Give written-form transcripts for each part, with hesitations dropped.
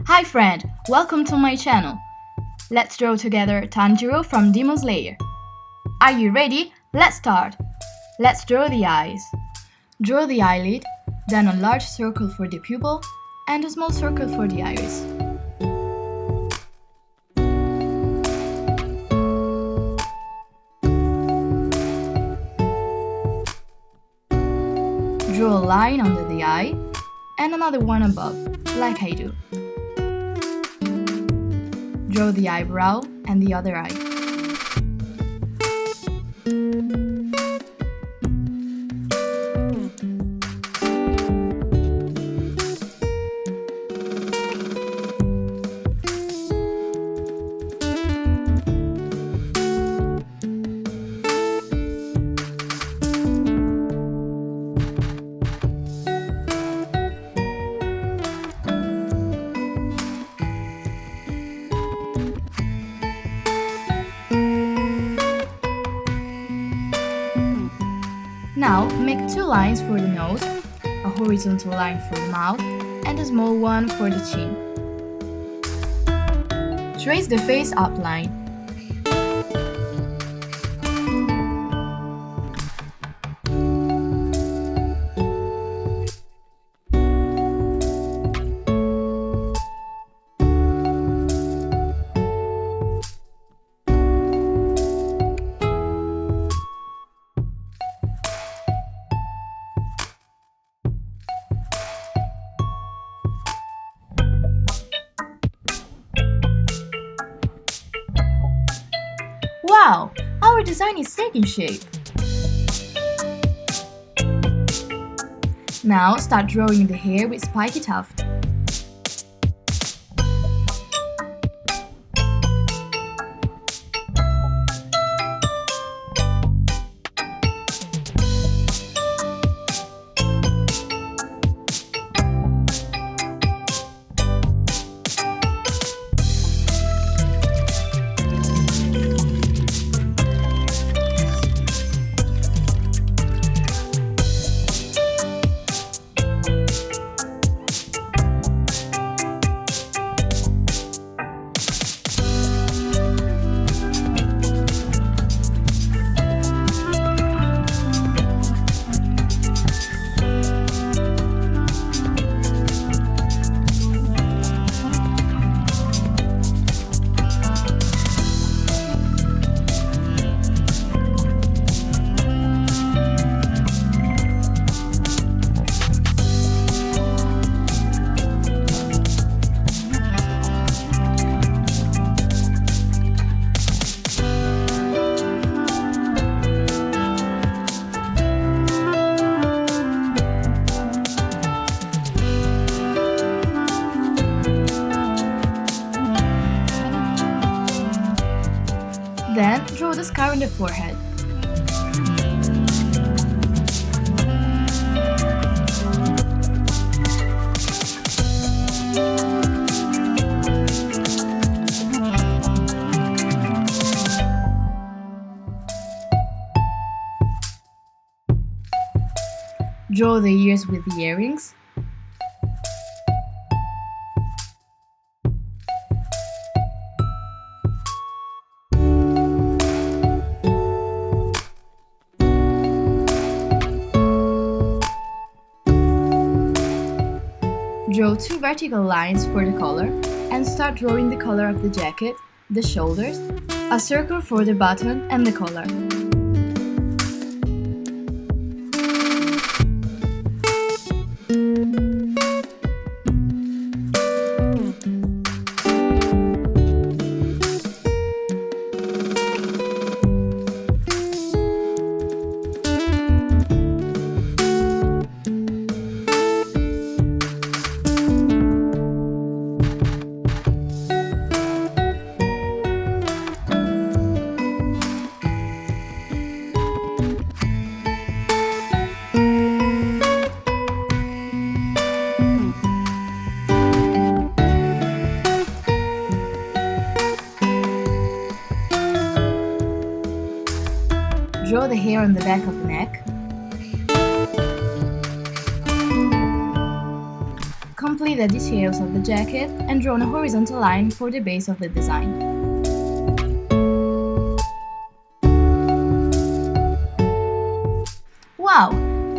Hi friend, welcome to my channel. Let's draw together Tanjiro from Demon Slayer. Are you ready? Let's start. Let's draw the eyes. Draw the eyelid, then a large circle for the pupil and a small circle for the iris. Draw a line under the eye and another one above, like I do. Draw the eyebrow and the other eye. Now, make two lines for the nose, a horizontal line for the mouth, and a small one for the chin. Trace the face outline. Wow! Our design is taking shape! Now start drawing the hair with spiky tuft. Then draw the scar on the forehead. Draw the ears with the earrings. Draw two vertical lines for the collar and start drawing the color of the jacket, the shoulders, a circle for the button and the collar. Draw the hair on the back of the neck. Complete the details of the jacket and draw a horizontal line for the base of the design. Wow!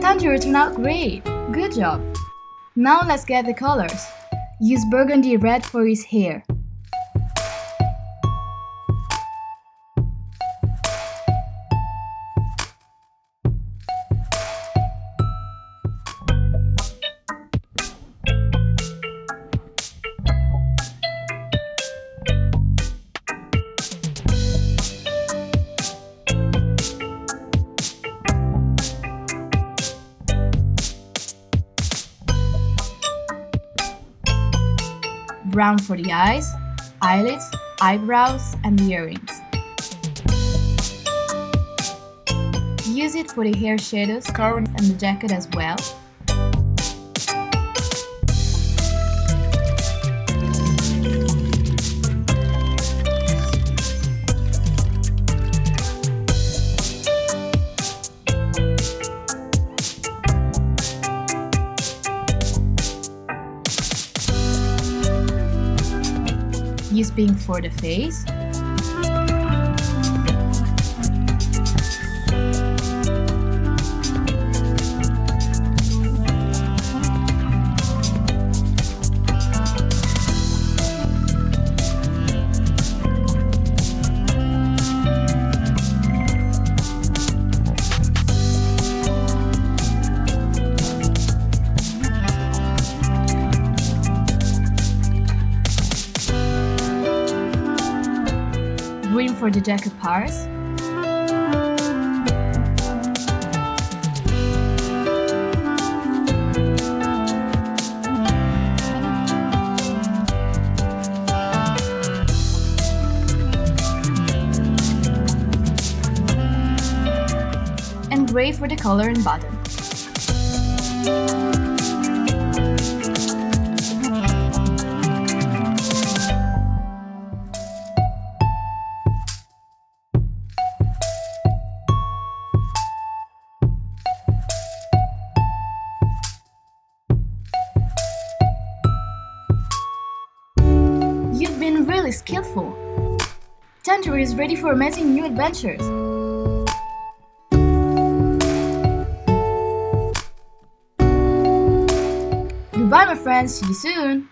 Tanjiro turned out great! Good job! Now let's get the colors. Use burgundy red for his hair. Brown for the eyes, eyelids, eyebrows, and the earrings. Use it for the hair shadows, and the jacket as well. Use pink for the face. Green for the jacket parts. And gray for the collar and button. You've been really skillful. Tanjiro is ready for amazing new adventures. Goodbye, my friends. See you soon.